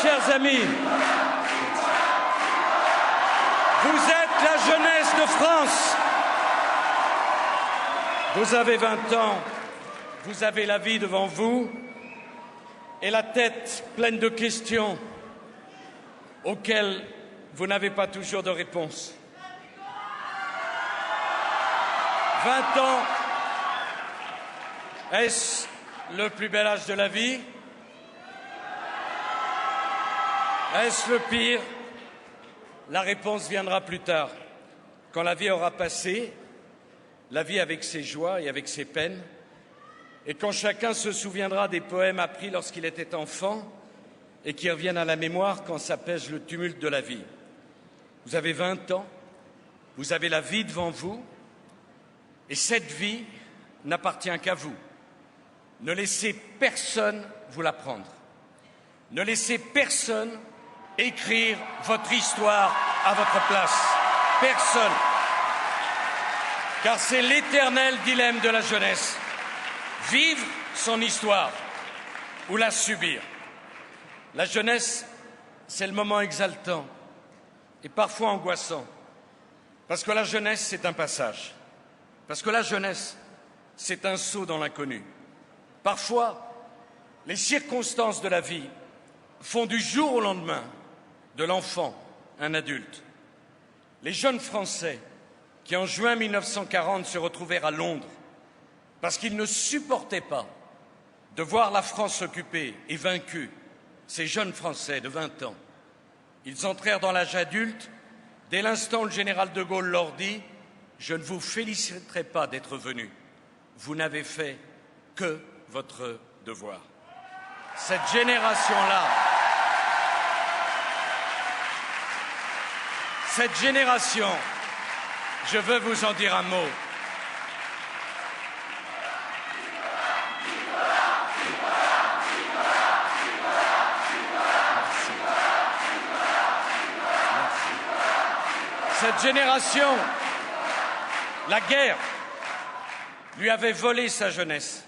chers amis, vous êtes la jeunesse de France. Vous avez 20 ans, vous avez la vie devant vous et la tête pleine de questions auxquelles vous n'avez pas toujours de réponse. 20 ans, est-ce le plus bel âge de la vie? Est-ce le pire? La réponse viendra plus tard, quand la vie aura passé, la vie avec ses joies et avec ses peines, et quand chacun se souviendra des poèmes appris lorsqu'il était enfant et qui reviennent à la mémoire quand s'apaise le tumulte de la vie. Vous avez 20 ans, vous avez la vie devant vous, et cette vie n'appartient qu'à vous. Ne laissez personne vous la prendre. Ne laissez personne écrire votre histoire à votre place. Personne. Car c'est l'éternel dilemme de la jeunesse. Vivre son histoire ou la subir. La jeunesse, c'est le moment exaltant et parfois angoissant. Parce que la jeunesse, c'est un passage. Parce que la jeunesse, c'est un saut dans l'inconnu. Parfois, les circonstances de la vie font du jour au lendemain de l'enfant un adulte. Les jeunes Français qui, en juin 1940, se retrouvèrent à Londres parce qu'ils ne supportaient pas de voir la France occupée et vaincue, ces jeunes Français de 20 ans, ils entrèrent dans l'âge adulte dès l'instant où le général de Gaulle leur dit « Je ne vous féliciterai pas d'être venus. Vous n'avez fait que votre devoir. » Cette génération-là, cette génération, je veux vous en dire un mot. Cette génération, la guerre lui avait volé sa jeunesse.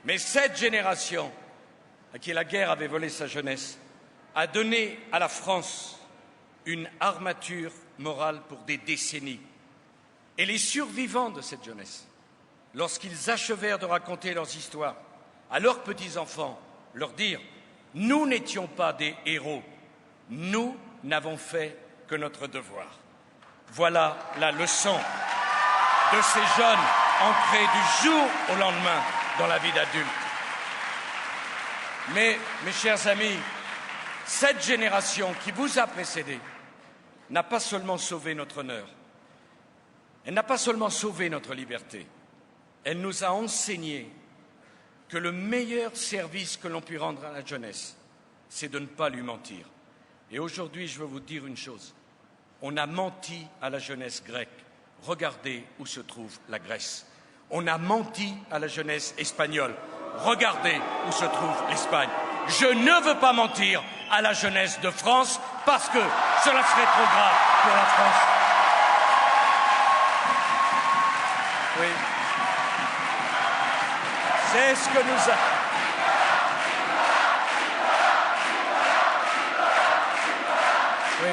Mais cette génération, à qui la guerre avait volé sa jeunesse, a donné à la France une armature morale pour des décennies. Et les survivants de cette jeunesse, lorsqu'ils achevèrent de raconter leurs histoires à leurs petits-enfants, leur dire « Nous n'étions pas des héros, nous n'avons fait que notre devoir ». Voilà la leçon de ces jeunes ancrés du jour au lendemain dans la vie d'adulte. Mais, mes chers amis, cette génération qui vous a précédé n'a pas seulement sauvé notre honneur, elle n'a pas seulement sauvé notre liberté, elle nous a enseigné que le meilleur service que l'on puisse rendre à la jeunesse, c'est de ne pas lui mentir. Et aujourd'hui, je veux vous dire une chose. On a menti à la jeunesse grecque. Regardez où se trouve la Grèce. On a menti à la jeunesse espagnole. Regardez où se trouve l'Espagne. Je ne veux pas mentir à la jeunesse de France parce que cela serait trop grave pour la France. Oui. C'est ce que nous avons. Oui.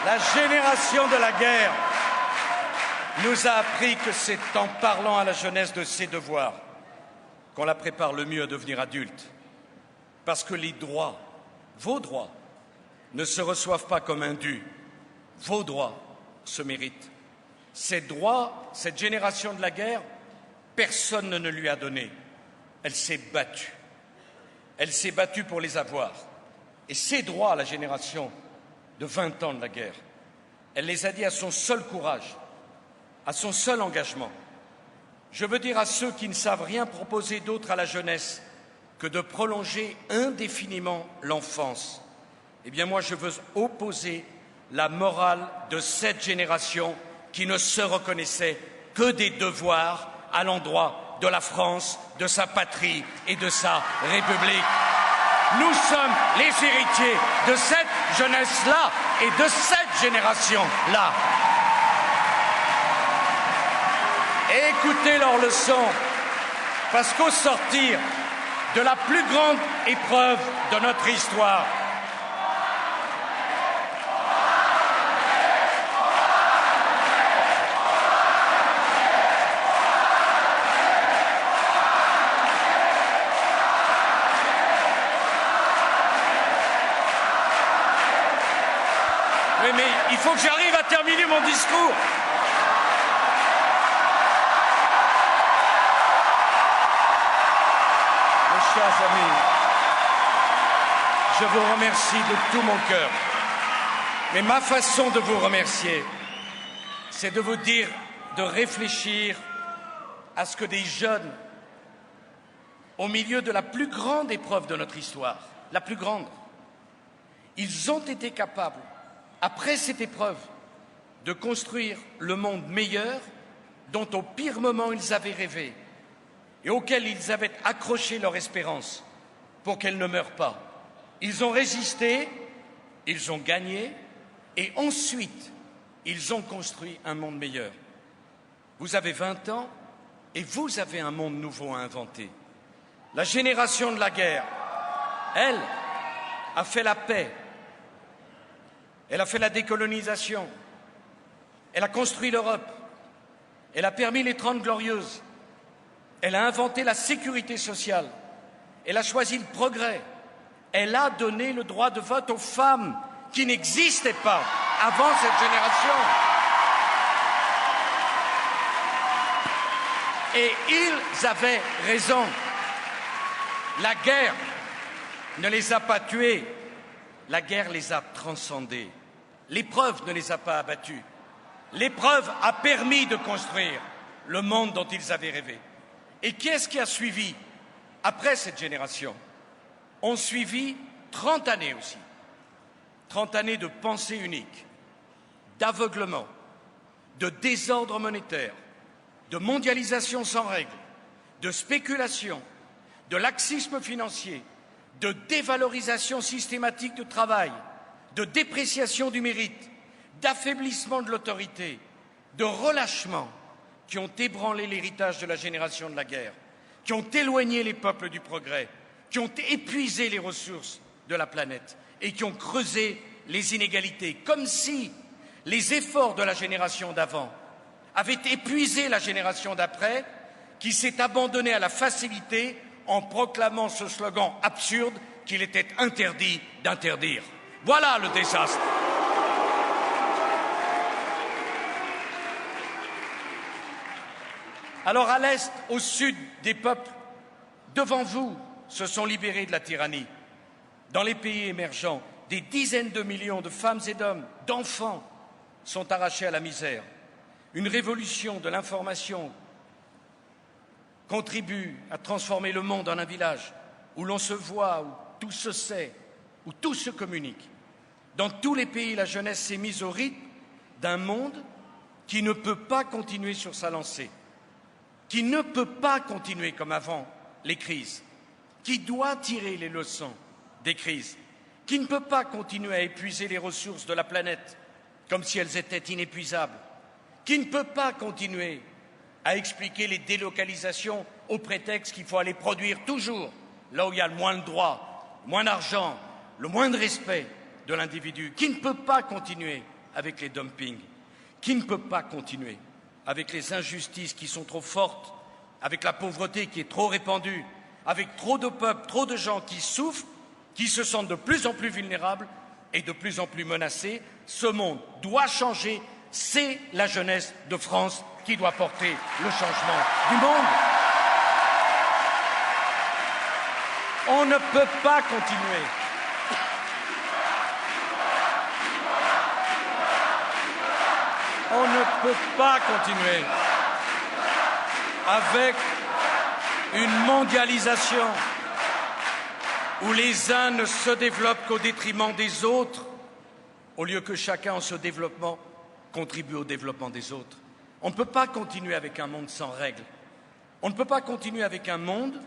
La génération de la guerre nous a appris que c'est en parlant à la jeunesse de ses devoirs qu'on la prépare le mieux à devenir adulte. Parce que les droits, vos droits, ne se reçoivent pas comme un dû. Vos droits se méritent. Ces droits, cette génération de la guerre, personne ne lui a donné. Elle s'est battue. Elle s'est battue pour les avoir. Et ces droits à la génération de 20 ans de la guerre, elle les a dit à son seul courage, à son seul engagement. Je veux dire à ceux qui ne savent rien proposer d'autre à la jeunesse que de prolonger indéfiniment l'enfance, eh bien moi je veux opposer la morale de cette génération qui ne se reconnaissait que des devoirs à l'endroit de la France, de sa patrie et de sa République. Nous sommes les héritiers de cette jeunesse-là et de cette génération-là. et écoutez leurs leçons, parce qu'au sortir de la plus grande épreuve de notre histoire, mais il faut que j'arrive à terminer mon discours. Mes chers amis, je vous remercie de tout mon cœur. Mais ma façon de vous remercier, c'est de vous dire de réfléchir à ce que des jeunes, au milieu de la plus grande épreuve de notre histoire, la plus grande, ils ont été capables, après cette épreuve, de construire le monde meilleur dont au pire moment ils avaient rêvé et auquel ils avaient accroché leur espérance pour qu'elle ne meure pas. Ils ont résisté, ils ont gagné et ensuite ils ont construit un monde meilleur. Vous avez 20 ans et vous avez un monde nouveau à inventer. La génération de la guerre, elle, a fait la paix. Elle a fait la décolonisation, elle a construit l'Europe, elle a permis les 30 Glorieuses, elle a inventé la sécurité sociale, elle a choisi le progrès, elle a donné le droit de vote aux femmes qui n'existaient pas avant cette génération. Et ils avaient raison. La guerre ne les a pas tués. La guerre les a transcendés. L'épreuve ne les a pas abattus. L'épreuve a permis de construire le monde dont ils avaient rêvé. Et qu'est-ce qui a suivi après cette génération? Ont suivi 30 années aussi. 30 années de pensée unique, d'aveuglement, de désordre monétaire, de mondialisation sans règles, de spéculation, de laxisme financier, de dévalorisation systématique du travail, de dépréciation du mérite, d'affaiblissement de l'autorité, de relâchement qui ont ébranlé l'héritage de la génération de la guerre, qui ont éloigné les peuples du progrès, qui ont épuisé les ressources de la planète et qui ont creusé les inégalités, comme si les efforts de la génération d'avant avaient épuisé la génération d'après, qui s'est abandonnée à la facilité en proclamant ce slogan absurde qu'il était interdit d'interdire. Voilà le désastre. Alors à l'Est, au Sud, des peuples, devant vous, se sont libérés de la tyrannie. Dans les pays émergents, des dizaines de millions de femmes et d'hommes, d'enfants, sont arrachés à la misère. Une révolution de l'information contribue à transformer le monde en un village où l'on se voit, où tout se sait, où tout se communique. Dans tous les pays, la jeunesse s'est mise au rythme d'un monde qui ne peut pas continuer sur sa lancée, qui ne peut pas continuer comme avant les crises, qui doit tirer les leçons des crises, qui ne peut pas continuer à épuiser les ressources de la planète comme si elles étaient inépuisables, qui ne peut pas continuer à expliquer les délocalisations au prétexte qu'il faut aller produire toujours là où il y a le moins de droits, moins d'argent, le moins de respect de l'individu, qui ne peut pas continuer avec les dumpings, qui ne peut pas continuer avec les injustices qui sont trop fortes, avec la pauvreté qui est trop répandue, avec trop de peuples, trop de gens qui souffrent, qui se sentent de plus en plus vulnérables et de plus en plus menacés. Ce monde doit changer. C'est la jeunesse de France qui doit porter le changement du monde. On ne peut pas continuer. On ne peut pas continuer avec une mondialisation où les uns ne se développent qu'au détriment des autres, au lieu que chacun, en se développant, contribue au développement des autres. On ne peut pas continuer avec un monde sans règles. On ne peut pas continuer avec un monde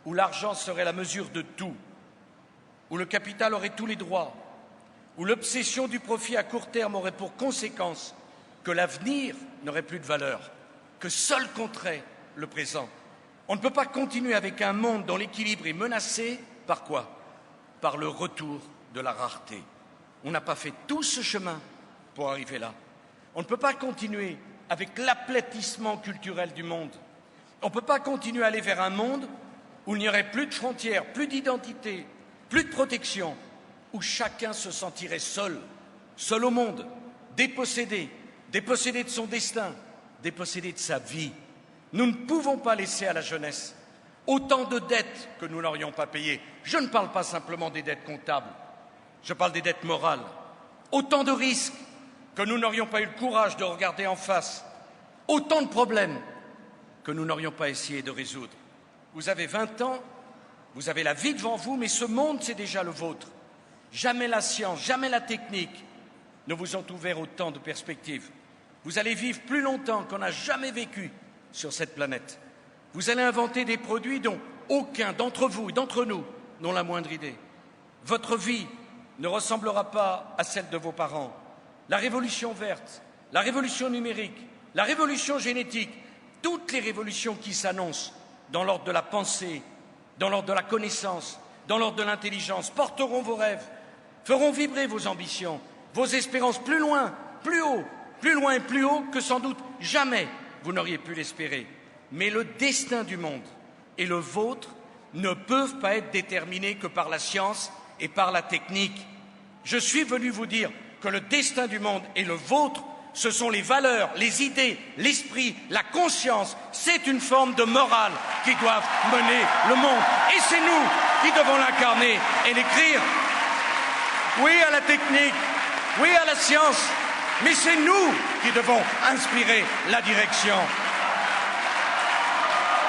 où l'argent serait la mesure de tout, où le capital aurait tous les droits, où l'obsession du profit à court terme aurait pour conséquence que l'avenir n'aurait plus de valeur, que seul compterait le présent. On ne peut pas continuer avec un monde dont l'équilibre est menacé par quoi? Par le retour de la rareté. On n'a pas fait tout ce chemin pour arriver là. On ne peut pas continuer avec l'aplatissement culturel du monde. On ne peut pas continuer à aller vers un monde où il n'y aurait plus de frontières, plus d'identité, plus de protection, où chacun se sentirait seul, seul au monde, dépossédé, dépossédé de son destin, dépossédé de sa vie. Nous ne pouvons pas laisser à la jeunesse autant de dettes que nous n'aurions pas payées. Je ne parle pas simplement des dettes comptables, je parle des dettes morales. Autant de risques que nous n'aurions pas eu le courage de regarder en face. Autant de problèmes que nous n'aurions pas essayé de résoudre. Vous avez 20 ans, vous avez la vie devant vous, mais ce monde, c'est déjà le vôtre. Jamais la science, jamais la technique ne vous ont ouvert autant de perspectives. Vous allez vivre plus longtemps qu'on n'a jamais vécu sur cette planète. Vous allez inventer des produits dont aucun d'entre vous et d'entre nous n'ont la moindre idée. Votre vie ne ressemblera pas à celle de vos parents. La révolution verte, la révolution numérique, la révolution génétique, toutes les révolutions qui s'annoncent dans l'ordre de la pensée, dans l'ordre de la connaissance, dans l'ordre de l'intelligence, porteront vos rêves, feront vibrer vos ambitions, vos espérances plus loin, plus haut, plus loin et plus haut que sans doute jamais vous n'auriez pu l'espérer. Mais le destin du monde et le vôtre ne peuvent pas être déterminés que par la science et par la technique. Je suis venu vous dire que le destin du monde et le vôtre, ce sont les valeurs, les idées, l'esprit, la conscience. C'est une forme de morale qui doivent mener le monde. Et c'est nous qui devons l'incarner et l'écrire. Oui à la technique, oui à la science, mais c'est nous qui devons inspirer la direction.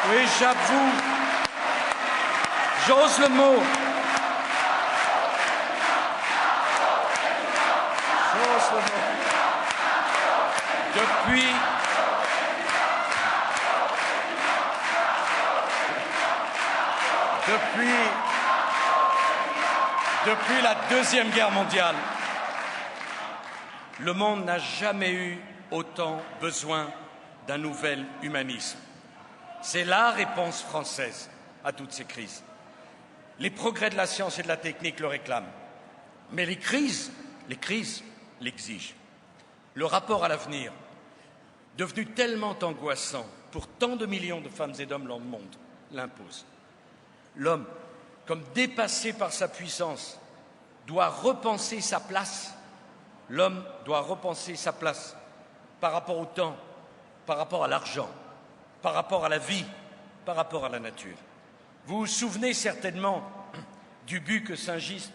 Oui, j'avoue, j'ose le mot. J'ose le mot. Depuis la Deuxième Guerre mondiale, le monde n'a jamais eu autant besoin d'un nouvel humanisme. C'est la réponse française à toutes ces crises. Les progrès de la science et de la technique le réclament. Mais les crises l'exigent. Le rapport à l'avenir, devenu tellement angoissant pour tant de millions de femmes et d'hommes dans le monde, l'impose. L'homme, comme dépassé par sa puissance, doit repenser sa place. L'homme doit repenser sa place par rapport au temps, par rapport à l'argent, par rapport à la vie, par rapport à la nature. Vous vous souvenez certainement du but que Saint-Just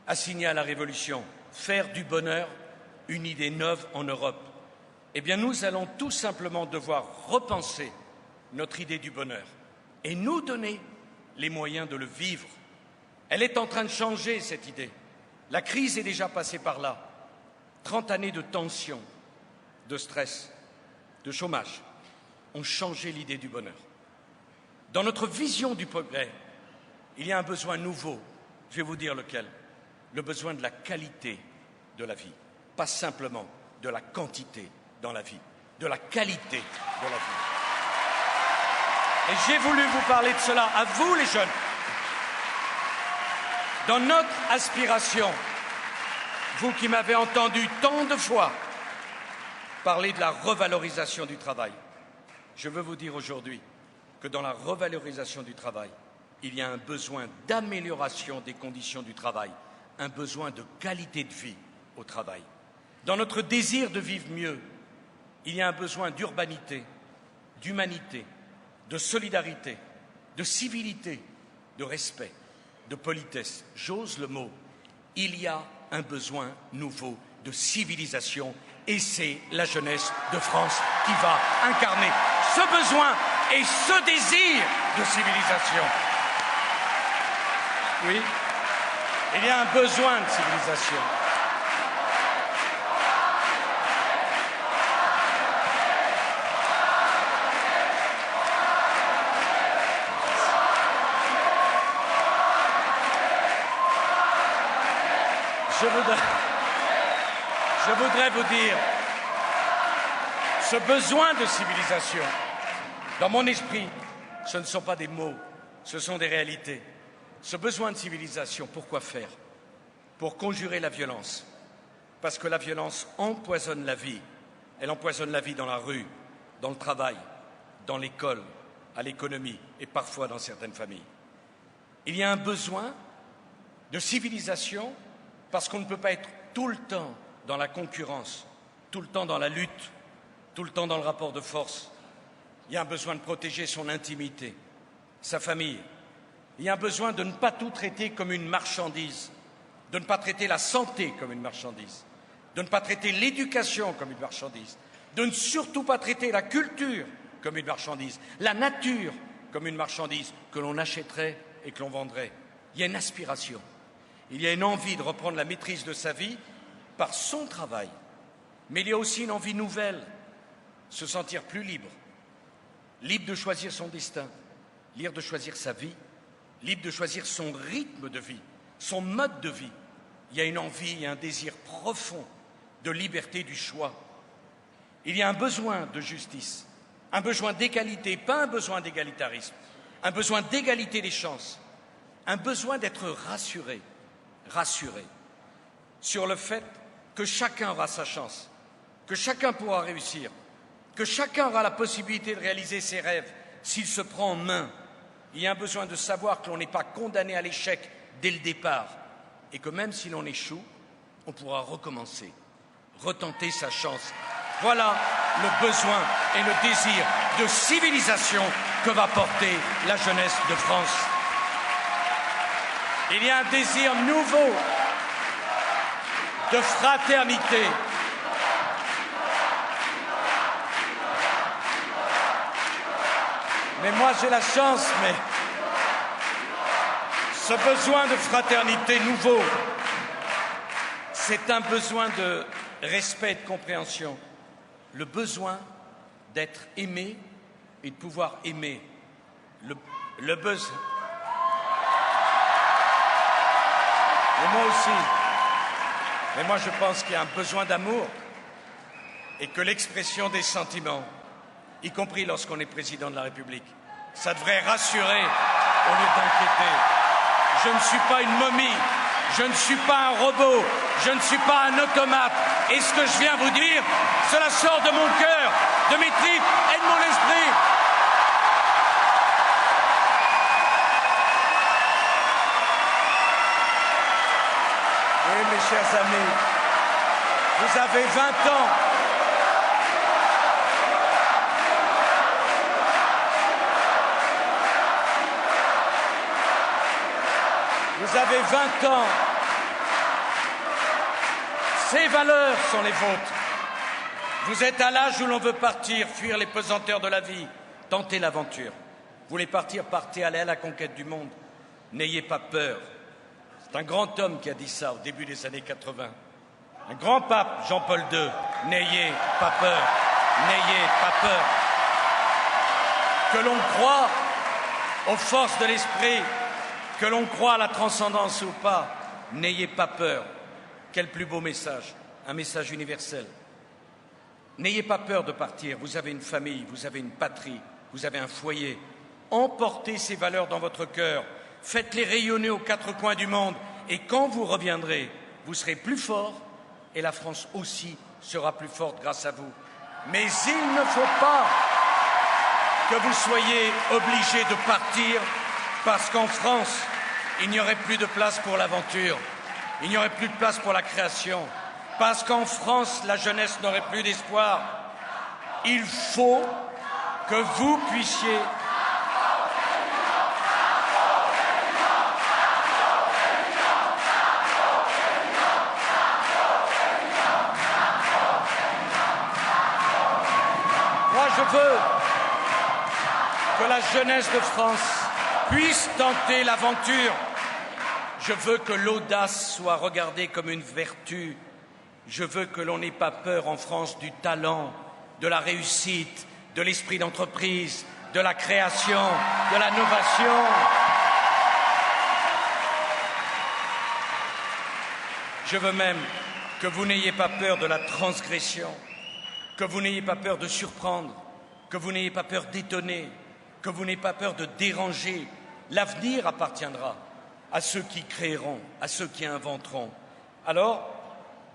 assigna à la Révolution, faire du bonheur une idée neuve en Europe. Eh bien, nous allons tout simplement devoir repenser notre idée du bonheur et nous donner les moyens de le vivre. Elle est en train de changer, cette idée. La crise est déjà passée par là. 30 années de tension, de stress, de chômage ont changé l'idée du bonheur. Dans notre vision du progrès, il y a un besoin nouveau. Je vais vous dire lequel. Le besoin de la qualité de la vie, pas simplement de la quantité dans la vie, de la qualité de la vie. Et j'ai voulu vous parler de cela à vous, les jeunes. Dans notre aspiration, vous qui m'avez entendu tant de fois parler de la revalorisation du travail, je veux vous dire aujourd'hui que dans la revalorisation du travail, il y a un besoin d'amélioration des conditions du travail, un besoin de qualité de vie au travail. Dans notre désir de vivre mieux, il y a un besoin d'urbanité, d'humanité, de solidarité, de civilité, de respect, de politesse. J'ose le mot. Il y a un besoin nouveau de civilisation et c'est la jeunesse de France qui va incarner ce besoin et ce désir de civilisation. Oui, il y a un besoin de civilisation. Je voudrais vous dire, Ce besoin de civilisation, dans mon esprit, ce ne sont pas des mots, ce sont des réalités. Ce besoin de civilisation, pourquoi faire? Pour conjurer la violence. Parce que la violence empoisonne la vie. Elle empoisonne la vie dans la rue, dans le travail, dans l'école, à l'économie et parfois dans certaines familles. Il y a un besoin de civilisation parce qu'on ne peut pas être tout le temps dans la concurrence, tout le temps dans la lutte, tout le temps dans le rapport de force. Il y a un besoin de protéger son intimité, sa famille. Il y a un besoin de ne pas tout traiter comme une marchandise, de ne pas traiter la santé comme une marchandise, de ne pas traiter l'éducation comme une marchandise, de ne surtout pas traiter la culture comme une marchandise, la nature comme une marchandise que l'on achèterait et que l'on vendrait. Il y a une aspiration, il y a une envie de reprendre la maîtrise de sa vie par son travail, mais il y a aussi une envie nouvelle, se sentir plus libre, libre de choisir son destin, libre de choisir sa vie, libre de choisir son rythme de vie, son mode de vie. Il y a une envie et un désir profond de liberté du choix. Il y a un besoin de justice, un besoin d'égalité, pas un besoin d'égalitarisme, un besoin d'égalité des chances, un besoin d'être rassuré sur le fait que chacun aura sa chance, que chacun pourra réussir, que chacun aura la possibilité de réaliser ses rêves s'il se prend en main. Il y a un besoin de savoir que l'on n'est pas condamné à l'échec dès le départ et que même si l'on échoue, on pourra recommencer, retenter sa chance. Voilà le besoin et le désir de civilisation que va porter la jeunesse de France. Il y a un désir nouveau de fraternité. Mais moi j'ai la chance, mais ce besoin de fraternité nouveau, c'est un besoin de respect et de compréhension, le besoin d'être aimé et de pouvoir aimer, le besoin. Et moi aussi. Mais moi je pense qu'il y a un besoin d'amour et que l'expression des sentiments, y compris lorsqu'on est président de la République, ça devrait rassurer au lieu d'inquiéter. Je ne suis pas une momie, je ne suis pas un robot, je ne suis pas un automate. Et ce que je viens vous dire, cela sort de mon cœur, de mes tripes et de mon esprit. Oui, mes chers amis, vous avez 20 ans. Vous avez 20 ans. Ces valeurs sont les vôtres. Vous êtes à l'âge où l'on veut partir, fuir les pesanteurs de la vie, tenter l'aventure. Vous voulez partir, partez, allez à la conquête du monde. N'ayez pas peur. C'est un grand homme qui a dit ça au début des années 80. Un grand pape, Jean-Paul II. N'ayez pas peur. N'ayez pas peur. Que l'on croit aux forces de l'esprit, que l'on croit à la transcendance ou pas, n'ayez pas peur. Quel plus beau message, un message universel. N'ayez pas peur de partir, vous avez une famille, vous avez une patrie, vous avez un foyer. Emportez ces valeurs dans votre cœur, faites-les rayonner aux quatre coins du monde et quand vous reviendrez, vous serez plus fort et la France aussi sera plus forte grâce à vous. Mais il ne faut pas que vous soyez obligés de partir parce qu'en France, il n'y aurait plus de place pour l'aventure, il n'y aurait plus de place pour la création, parce qu'en France, la jeunesse n'aurait plus d'espoir. Il faut que vous puissiez... Moi, je veux que la jeunesse de France puisse tenter l'aventure. Je veux que l'audace soit regardée comme une vertu. Je veux que l'on n'ait pas peur en France du talent, de la réussite, de l'esprit d'entreprise, de la création, de la novation. Je veux même que vous n'ayez pas peur de la transgression. que vous n'ayez pas peur de surprendre, que vous n'ayez pas peur d'étonner, que vous n'ayez pas peur de déranger. L'avenir appartiendra à ceux qui créeront, à ceux qui inventeront. Alors,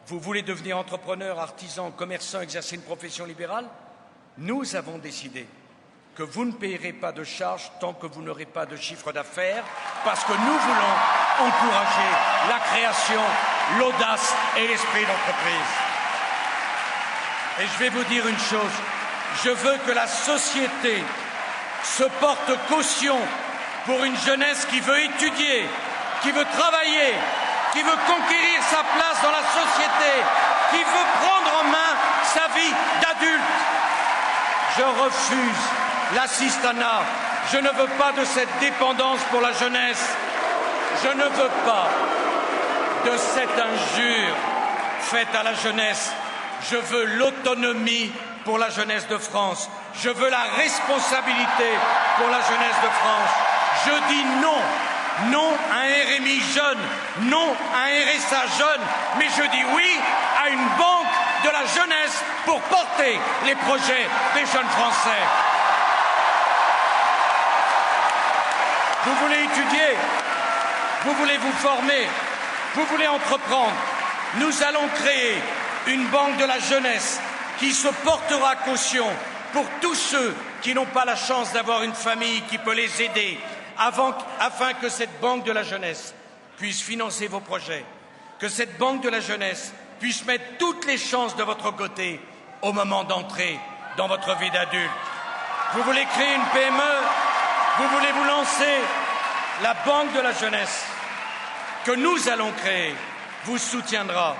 vous voulez devenir entrepreneur, artisan, commerçant, exercer une profession libérale? Nous avons décidé que vous ne payerez pas de charges tant que vous n'aurez pas de chiffre d'affaires, parce que nous voulons encourager la création, l'audace et l'esprit d'entreprise. Et je vais vous dire une chose, je veux que la société se porte caution pour une jeunesse qui veut étudier, qui veut travailler, qui veut conquérir sa place dans la société, qui veut prendre en main sa vie d'adulte. Je refuse l'assistanat. Je ne veux pas de cette dépendance pour la jeunesse. Je ne veux pas de cette injure faite à la jeunesse. Je veux l'autonomie pour la jeunesse de France. Je veux la responsabilité pour la jeunesse de France. Je dis non. Non à un RMI jeune, non à un RSA jeune, mais je dis oui à une banque de la jeunesse pour porter les projets des jeunes Français. Vous voulez étudier, vous voulez vous former, vous voulez entreprendre. Nous allons créer une banque de la jeunesse qui se portera caution pour tous ceux qui n'ont pas la chance d'avoir une famille qui peut les aider, afin que cette banque de la jeunesse puisse financer vos projets, que cette banque de la jeunesse puisse mettre toutes les chances de votre côté au moment d'entrer dans votre vie d'adulte. Vous voulez créer une PME, vous voulez vous lancer, la banque de la jeunesse que nous allons créer vous soutiendra.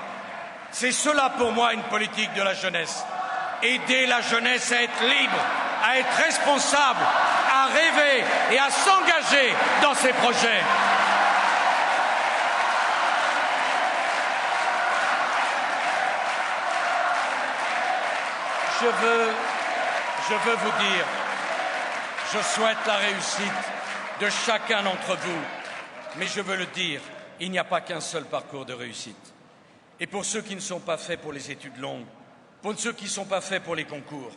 C'est cela pour moi une politique de la jeunesse. Aider la jeunesse à être libre, à être responsable, à rêver et à s'engager dans ses projets. Je veux vous dire, je souhaite la réussite de chacun d'entre vous, mais je veux le dire, il n'y a pas qu'un seul parcours de réussite. Et pour ceux qui ne sont pas faits pour les études longues, pour ceux qui ne sont pas faits pour les concours,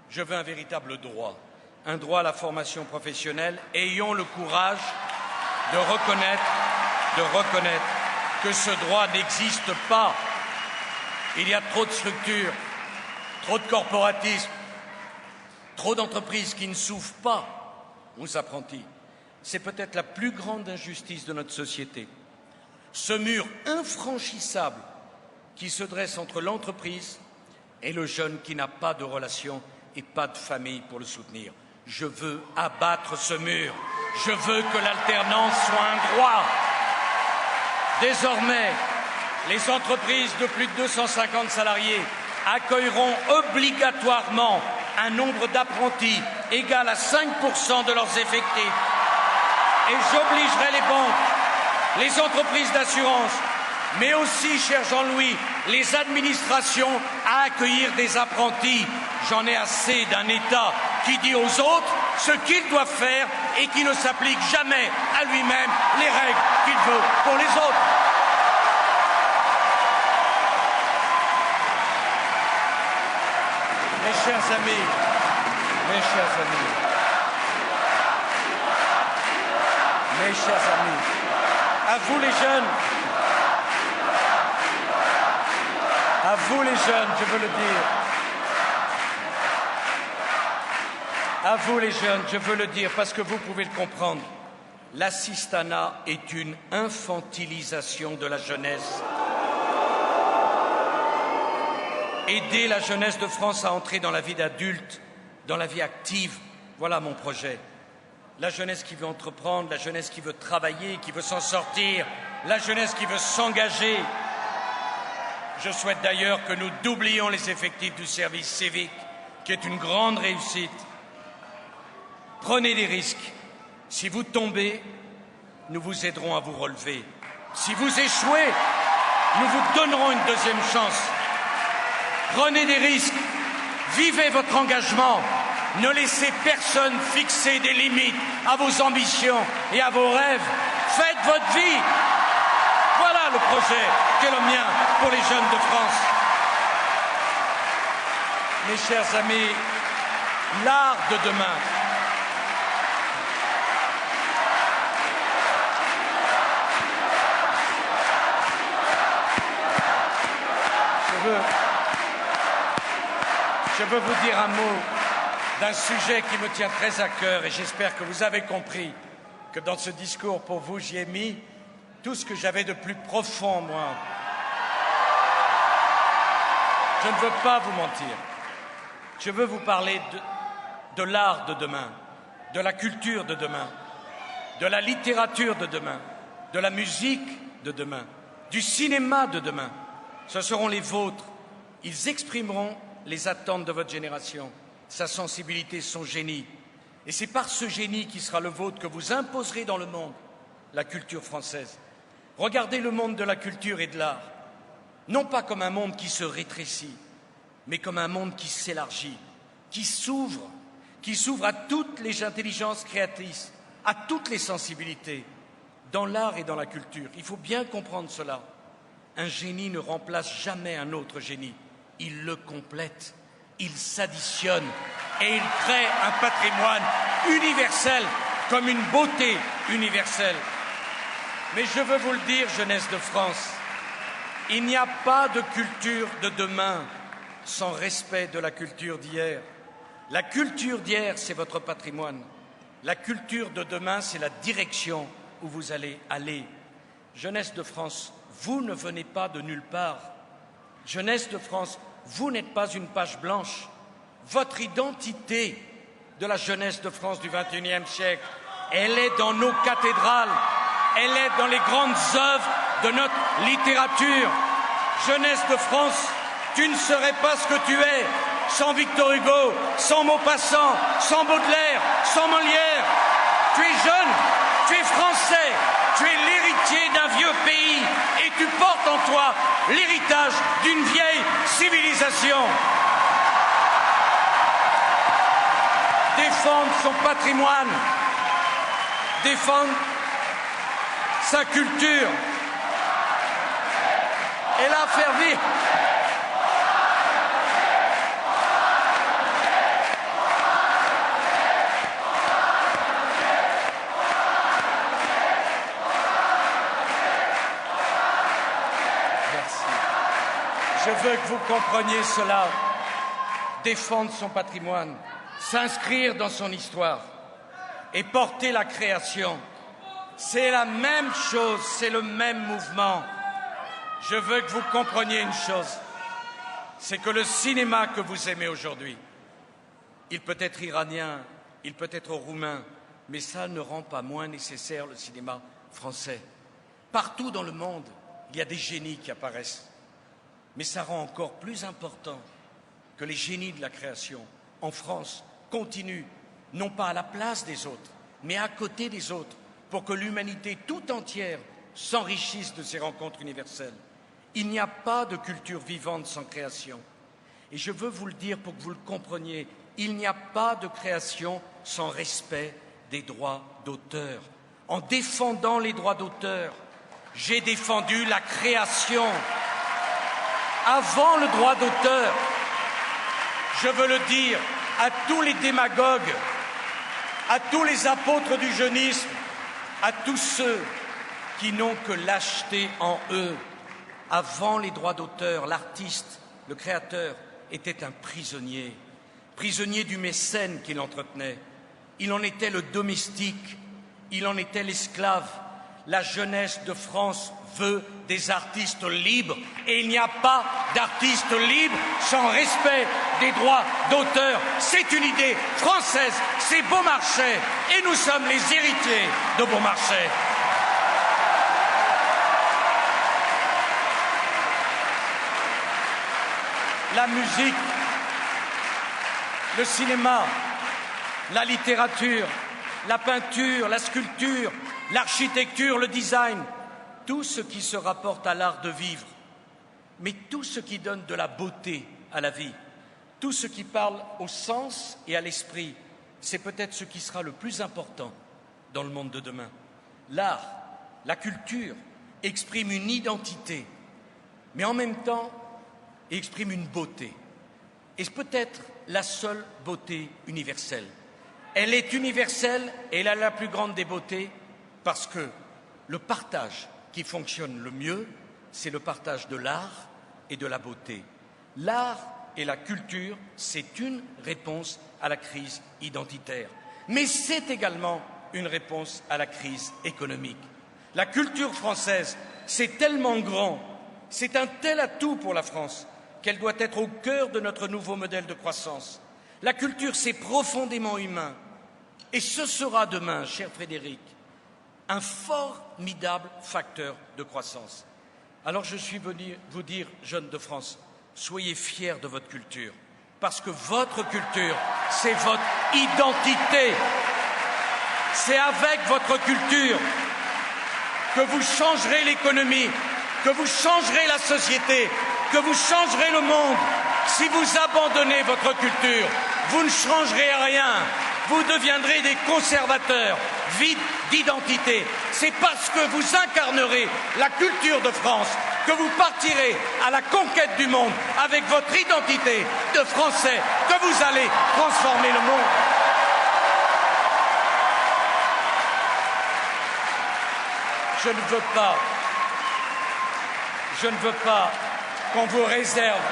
je veux un véritable droit, un droit à la formation professionnelle. Ayons le courage de reconnaître que ce droit n'existe pas. Il y a trop de structures, trop de corporatismes, trop d'entreprises qui ne s'ouvrent pas aux apprentis. C'est peut-être la plus grande injustice de notre société. Ce mur infranchissable qui se dresse entre l'entreprise et le jeune qui n'a pas de relation et pas de famille pour le soutenir. Je veux abattre ce mur. Je veux que l'alternance soit un droit. Désormais, les entreprises de plus de 250 salariés accueilleront obligatoirement un nombre d'apprentis égal à 5% de leurs effectifs. Et j'obligerai les banques, les entreprises d'assurance, mais aussi, cher Jean-Louis, les administrations à accueillir des apprentis. J'en ai assez d'un État qui dit aux autres ce qu'ils doivent faire et qui ne s'applique jamais à lui-même les règles qu'il veut pour les autres. Mes chers amis, mes chers amis, à vous les jeunes, je veux le dire. À vous les jeunes, je veux le dire parce que vous pouvez le comprendre. L'assistanat est une infantilisation de la jeunesse. Aider la jeunesse de France à entrer dans la vie d'adulte, dans la vie active, voilà mon projet. La jeunesse qui veut entreprendre, la jeunesse qui veut travailler, qui veut s'en sortir, la jeunesse qui veut s'engager. Je souhaite d'ailleurs que nous doublions les effectifs du service civique, qui est une grande réussite. Prenez des risques. Si vous tombez, nous vous aiderons à vous relever. Si vous échouez, nous vous donnerons une deuxième chance. Prenez des risques. Vivez votre engagement. Ne laissez personne fixer des limites à vos ambitions et à vos rêves. Faites votre vie. Voilà le projet qui est le mien pour les jeunes de France. Mes chers amis, l'art de demain. Je veux vous dire un mot d'un sujet qui me tient très à cœur et j'espère que vous avez compris que dans ce discours, pour vous, j'y ai mis tout ce que j'avais de plus profond, moi. Je ne veux pas vous mentir. Je veux vous parler de l'art de demain, de la culture de demain, de la littérature de demain, de la musique de demain, du cinéma de demain. Ce seront les vôtres. Ils exprimeront les attentes de votre génération, sa sensibilité, son génie. Et c'est par ce génie qui sera le vôtre que vous imposerez dans le monde la culture française. Regardez le monde de la culture et de l'art, non pas comme un monde qui se rétrécit, mais comme un monde qui s'élargit, qui s'ouvre à toutes les intelligences créatrices, à toutes les sensibilités, dans l'art et dans la culture. Il faut bien comprendre cela. Un génie ne remplace jamais un autre génie. Il le complète, il s'additionne et il crée un patrimoine universel comme une beauté universelle. Mais je veux vous le dire, jeunesse de France, il n'y a pas de culture de demain sans respect de la culture d'hier. La culture d'hier, c'est votre patrimoine. La culture de demain, c'est la direction où vous allez aller. Jeunesse de France, vous ne venez pas de nulle part. Jeunesse de France, vous n'êtes pas une page blanche. Votre identité de la jeunesse de France du XXIe siècle, elle est dans nos cathédrales, elle est dans les grandes œuvres de notre littérature. Jeunesse de France, tu ne serais pas ce que tu es sans Victor Hugo, sans Maupassant, sans Baudelaire, sans Molière. Tu es jeune, tu es français, tu es l'héritier d'un vieux pays et tu portes en toi l'héritage d'une vieille civilisation. Défendre son patrimoine, défendre sa culture et la faire vivre. Je veux que vous compreniez cela. Défendre son patrimoine, s'inscrire dans son histoire et porter la création, c'est la même chose, c'est le même mouvement. Je veux que vous compreniez une chose, c'est que le cinéma que vous aimez aujourd'hui, il peut être iranien, il peut être roumain, mais ça ne rend pas moins nécessaire le cinéma français. Partout dans le monde, il y a des génies qui apparaissent. Mais ça rend encore plus important que les génies de la création, en France, continuent, non pas à la place des autres, mais à côté des autres, pour que l'humanité tout entière s'enrichisse de ces rencontres universelles. Il n'y a pas de culture vivante sans création. Et je veux vous le dire pour que vous le compreniez, il n'y a pas de création sans respect des droits d'auteur. En défendant les droits d'auteur, j'ai défendu la création. Avant le droit d'auteur, je veux le dire à tous les démagogues, à tous les apôtres du jeunisme, à tous ceux qui n'ont que lâcheté en eux. Avant les droits d'auteur, l'artiste, le créateur, était un prisonnier, prisonnier du mécène qu'il entretenait. Il en était le domestique, il en était l'esclave. La jeunesse de France veut des artistes libres et il n'y a pas d'artistes libres sans respect des droits d'auteur. C'est une idée française, c'est Beaumarchais et nous sommes les héritiers de Beaumarchais. La musique, le cinéma, la littérature, la peinture, la sculpture, l'architecture, le design, tout ce qui se rapporte à l'art de vivre, mais tout ce qui donne de la beauté à la vie, tout ce qui parle au sens et à l'esprit, c'est peut-être ce qui sera le plus important dans le monde de demain. L'art, la culture exprime une identité, mais en même temps exprime une beauté. est peut-être la seule beauté universelle. Elle est universelle et elle a la plus grande des beautés parce que le partage qui fonctionne le mieux, c'est le partage de l'art et de la beauté. L'art et la culture, c'est une réponse à la crise identitaire. Mais c'est également une réponse à la crise économique. La culture française, c'est tellement grand, c'est un tel atout pour la France qu'elle doit être au cœur de notre nouveau modèle de croissance. La culture, c'est profondément humain. Et ce sera demain, cher Frédéric, un formidable facteur de croissance. Alors je suis venu vous dire, jeunes de France, soyez fiers de votre culture, parce que votre culture, c'est votre identité. C'est avec votre culture que vous changerez l'économie, que vous changerez la société, que vous changerez le monde. Si vous abandonnez votre culture, vous ne changerez rien. Vous deviendrez des conservateurs vides d'identité. C'est parce que vous incarnerez la culture de France que vous partirez à la conquête du monde avec votre identité de Français, que vous allez transformer le monde. Je ne veux pas qu'on vous réserve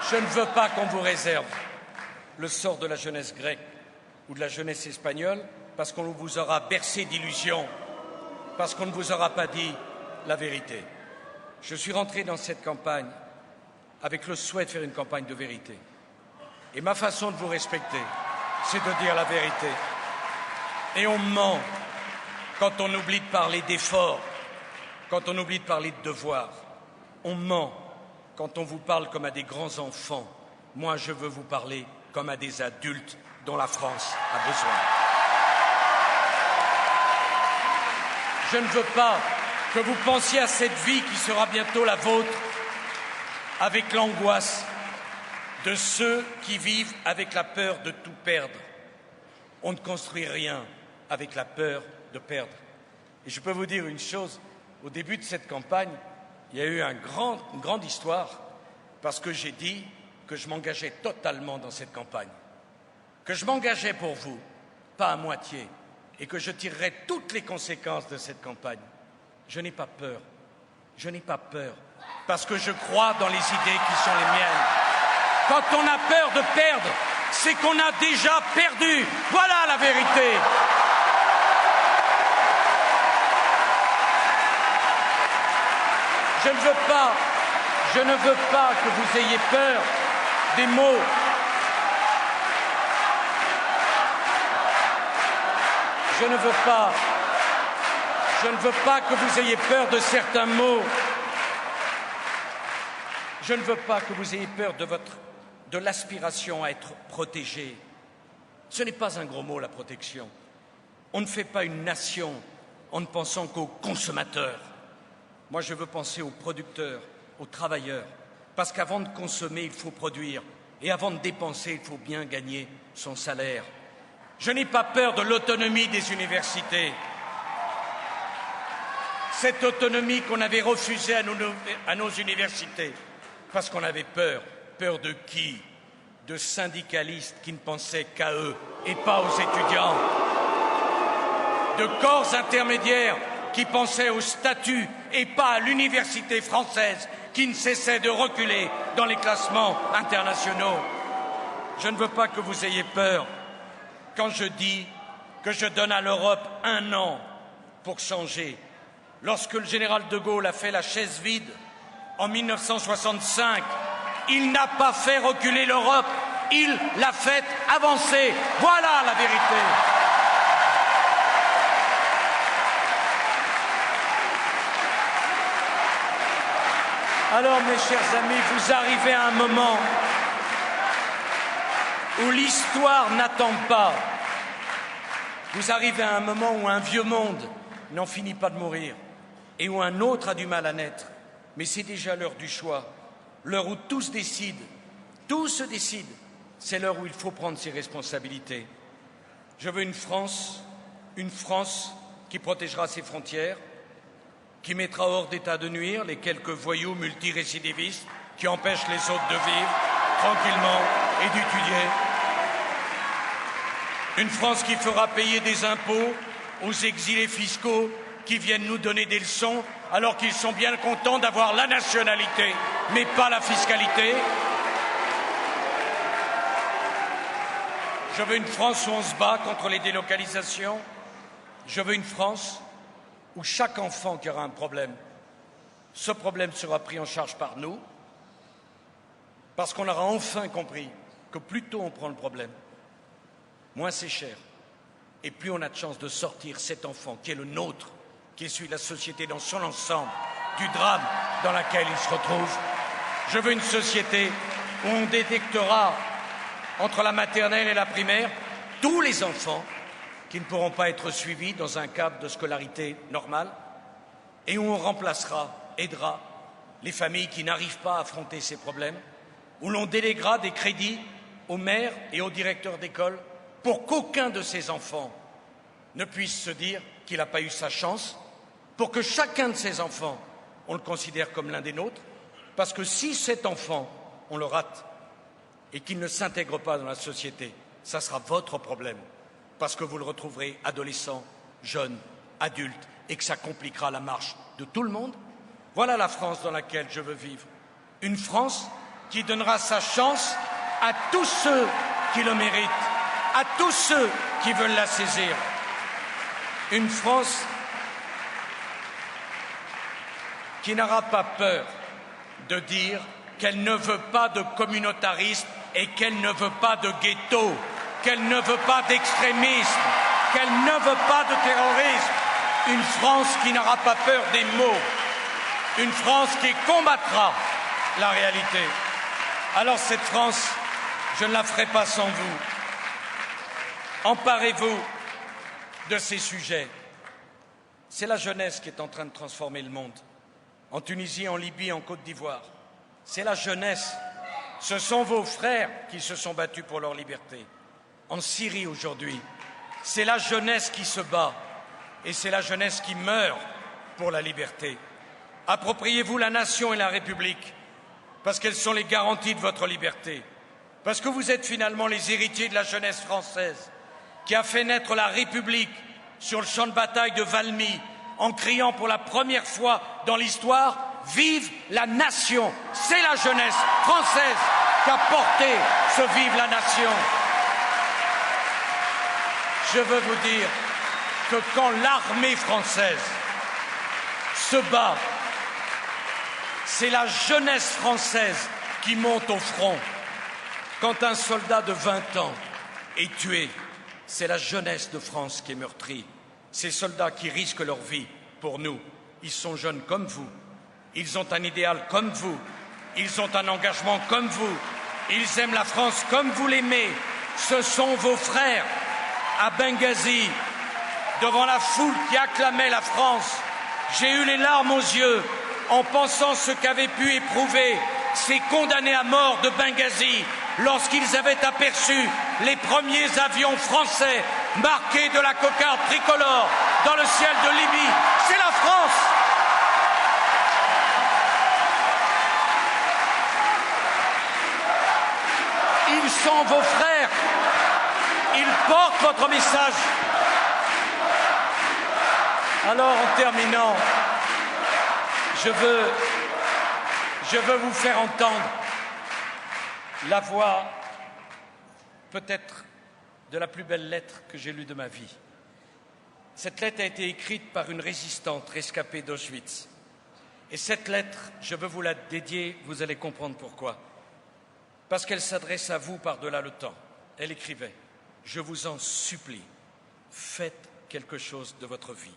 Je ne veux pas qu'on vous réserve le sort de la jeunesse grecque ou de la jeunesse espagnole parce qu'on vous aura bercé d'illusions, parce qu'on ne vous aura pas dit la vérité. Je suis rentré dans cette campagne avec le souhait de faire une campagne de vérité. Et ma façon de vous respecter, c'est de dire la vérité. Et on ment quand on oublie de parler d'efforts, quand on oublie de parler de devoirs. On ment quand on vous parle comme à des grands enfants. Moi, je veux vous parler comme à des adultes dont la France a besoin. Je ne veux pas que vous pensiez à cette vie qui sera bientôt la vôtre avec l'angoisse de ceux qui vivent avec la peur de tout perdre. On ne construit rien avec la peur de perdre. Et je peux vous dire une chose, au début de cette campagne, il y a eu une grande histoire parce que j'ai dit que je m'engageais totalement dans cette campagne, que je m'engageais pour vous, pas à moitié, et que je tirerais toutes les conséquences de cette campagne. Je n'ai pas peur, parce que je crois dans les idées qui sont les miennes. Quand on a peur de perdre, c'est qu'on a déjà perdu. Voilà la vérité. Je ne veux pas que vous ayez peur des mots. Je ne veux pas que vous ayez peur de certains mots. Je ne veux pas que vous ayez peur de l'aspiration à être protégé. Ce n'est pas un gros mot, la protection. On ne fait pas une nation en ne pensant qu'aux consommateurs. Moi, je veux penser aux producteurs, aux travailleurs, parce qu'avant de consommer, il faut produire, et avant de dépenser, il faut bien gagner son salaire. Je n'ai pas peur de l'autonomie des universités. Cette autonomie qu'on avait refusée à nos universités, parce qu'on avait peur. Peur de qui? De syndicalistes qui ne pensaient qu'à eux et pas aux étudiants. De corps intermédiaires qui pensaient au statut et pas à l'université française qui ne cessait de reculer dans les classements internationaux. Je ne veux pas que vous ayez peur quand je dis que je donne à l'Europe 1 an pour changer. Lorsque le général de Gaulle a fait la chaise vide en 1965, il n'a pas fait reculer l'Europe, il l'a fait avancer. Voilà la vérité. Alors, mes chers amis, vous arrivez à un moment où l'histoire n'attend pas. Vous arrivez à un moment où un vieux monde n'en finit pas de mourir et où un autre a du mal à naître. Mais c'est déjà l'heure du choix, l'heure où tout se décide. Tout se décide. c'est l'heure où il faut prendre ses responsabilités. Je veux une France qui protégera ses frontières, qui mettra hors d'état de nuire les quelques voyous multirécidivistes qui empêchent les autres de vivre tranquillement et d'étudier. Une France qui fera payer des impôts aux exilés fiscaux qui viennent nous donner des leçons alors qu'ils sont bien contents d'avoir la nationalité, mais pas la fiscalité. Je veux une France où on se bat contre les délocalisations. Je veux une France où chaque enfant qui aura un problème, ce problème sera pris en charge par nous, parce qu'on aura enfin compris que plus tôt on prend le problème, moins c'est cher, et plus on a de chances de sortir cet enfant qui est le nôtre, qui est celui de la société dans son ensemble, du drame dans lequel il se retrouve. Je veux une société où on détectera entre la maternelle et la primaire tous les enfants qui ne pourront pas être suivis dans un cadre de scolarité normal et où on remplacera, aidera les familles qui n'arrivent pas à affronter ces problèmes, où l'on déléguera des crédits aux maires et aux directeurs d'école pour qu'aucun de ces enfants ne puisse se dire qu'il n'a pas eu sa chance, pour que chacun de ces enfants, on le considère comme l'un des nôtres, parce que si cet enfant, on le rate et qu'il ne s'intègre pas dans la société, ça sera votre problème, parce que vous le retrouverez adolescent, jeune, adulte, et que ça compliquera la marche de tout le monde. Voilà la France dans laquelle je veux vivre. Une France qui donnera sa chance à tous ceux qui le méritent, à tous ceux qui veulent la saisir. Une France qui n'aura pas peur de dire qu'elle ne veut pas de communautarisme et qu'elle ne veut pas de ghetto, qu'elle ne veut pas d'extrémisme, qu'elle ne veut pas de terrorisme. Une France qui n'aura pas peur des mots, une France qui combattra la réalité. Alors cette France, je ne la ferai pas sans vous. Emparez-vous de ces sujets. C'est la jeunesse qui est en train de transformer le monde. En Tunisie, en Libye, en Côte d'Ivoire. C'est la jeunesse. Ce sont vos frères qui se sont battus pour leur liberté. En Syrie aujourd'hui, c'est la jeunesse qui se bat et c'est la jeunesse qui meurt pour la liberté. Appropriez-vous la nation et la République parce qu'elles sont les garanties de votre liberté, parce que vous êtes finalement les héritiers de la jeunesse française qui a fait naître la République sur le champ de bataille de Valmy en criant pour la première fois dans l'histoire « Vive la nation !» C'est la jeunesse française qui a porté ce « Vive la nation !» Je veux vous dire que quand l'armée française se bat, c'est la jeunesse française qui monte au front. Quand un soldat de 20 ans est tué, c'est la jeunesse de France qui est meurtrie. Ces soldats qui risquent leur vie pour nous, ils sont jeunes comme vous, ils ont un idéal comme vous, ils ont un engagement comme vous, ils aiment la France comme vous l'aimez. Ce sont vos frères. À Benghazi, devant la foule qui acclamait la France, j'ai eu les larmes aux yeux en pensant ce qu'avaient pu éprouver ces condamnés à mort de Benghazi lorsqu'ils avaient aperçu les premiers avions français marqués de la cocarde tricolore dans le ciel de Libye. C'est la France. Ils sont vos frères. Ils portent votre message. Alors, en terminant, je veux vous faire entendre la voix, peut-être, de la plus belle lettre que j'ai lue de ma vie. Cette lettre a été écrite par une résistante rescapée d'Auschwitz. Et cette lettre, je veux vous la dédier, vous allez comprendre pourquoi. Parce qu'elle s'adresse à vous par-delà le temps. Elle écrivait « Je vous en supplie, faites quelque chose de votre vie.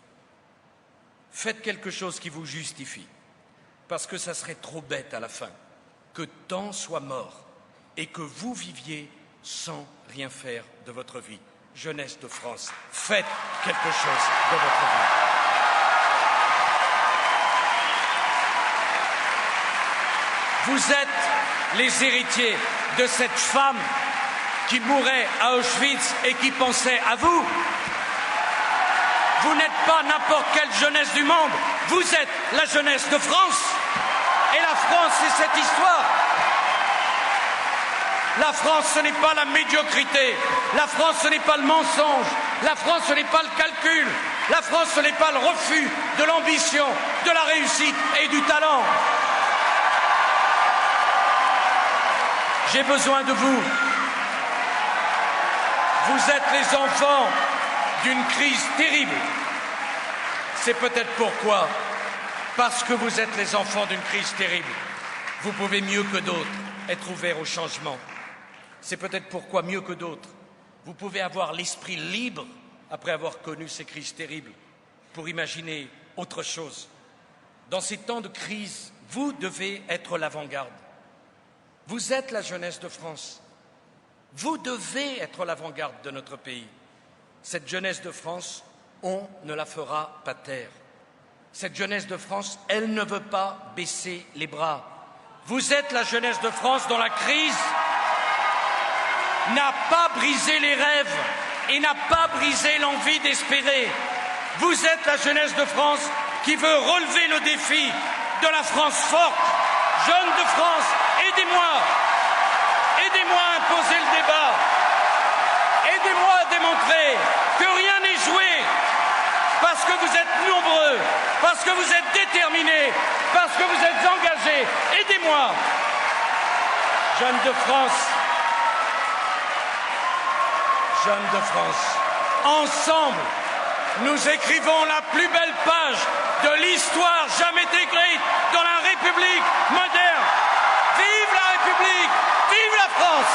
Faites quelque chose qui vous justifie. Parce que ça serait trop bête à la fin que tant soit mort et que vous viviez sans rien faire de votre vie. Jeunesse de France, faites quelque chose de votre vie. » Vous êtes les héritiers de cette femme qui mouraient à Auschwitz et qui pensaient à vous. Vous n'êtes pas n'importe quelle jeunesse du monde, vous êtes la jeunesse de France. Et la France, c'est cette histoire. La France, ce n'est pas la médiocrité. La France, ce n'est pas le mensonge. La France, ce n'est pas le calcul. La France, ce n'est pas le refus de l'ambition, de la réussite et du talent. J'ai besoin de vous. Vous êtes les enfants d'une crise terrible. C'est peut-être pourquoi, parce que vous êtes les enfants d'une crise terrible, vous pouvez mieux que d'autres être ouverts au changement. C'est peut-être pourquoi, mieux que d'autres, vous pouvez avoir l'esprit libre après avoir connu ces crises terribles pour imaginer autre chose. Dans ces temps de crise, vous devez être l'avant-garde. Vous êtes la jeunesse de France. Vous devez être l'avant-garde de notre pays. Cette jeunesse de France, on ne la fera pas taire. Cette jeunesse de France, elle ne veut pas baisser les bras. Vous êtes la jeunesse de France dont la crise n'a pas brisé les rêves et n'a pas brisé l'envie d'espérer. Vous êtes la jeunesse de France qui veut relever le défi de la France forte. Jeunes de France, aidez-moi. Aidez-moi à imposer le débat. Aidez-moi à démontrer que rien n'est joué. Parce que vous êtes nombreux, parce que vous êtes déterminés, parce que vous êtes engagés. Aidez-moi. Jeunes de France. Jeunes de France. Ensemble, nous écrivons la plus belle page de l'histoire jamais écrite dans la République moderne. Vive la République! Vive la France!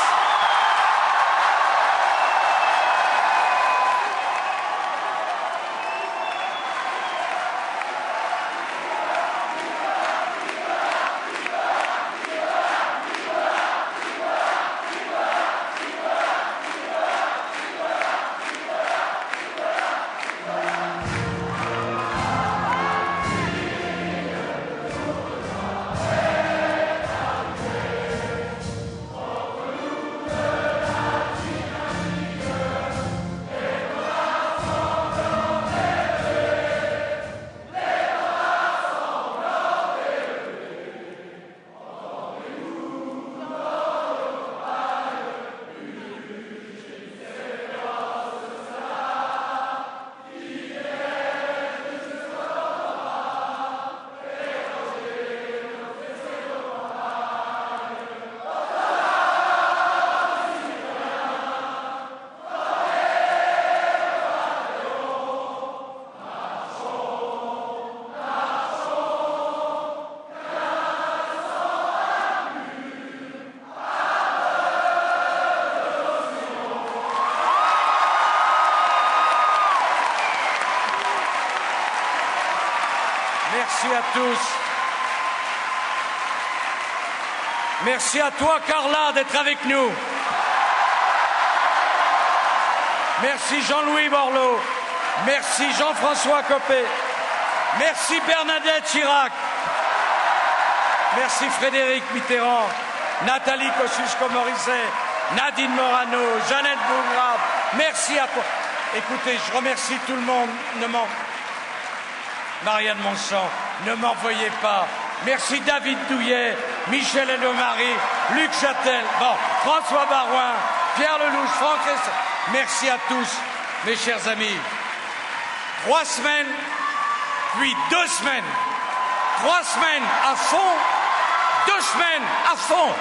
Merci à tous. Merci à toi, Carla, d'être avec nous. Merci Jean-Louis Borloo. Merci Jean-François Copé. Merci Bernadette Chirac. Merci Frédéric Mitterrand, Nathalie Kosciusko-Morizet, Nadine Morano, Jeannette Bougrave. Merci à toi. Écoutez, je remercie tout le monde. Marianne Monchamp, ne m'envoyez pas. Merci David Douillet, Michel Edomari, Luc Châtel, François Barouin, Pierre Lelouch, Franck Ressel. Merci à tous, mes chers amis. 3 semaines, puis 2 semaines. 3 semaines à fond, 2 semaines à fond.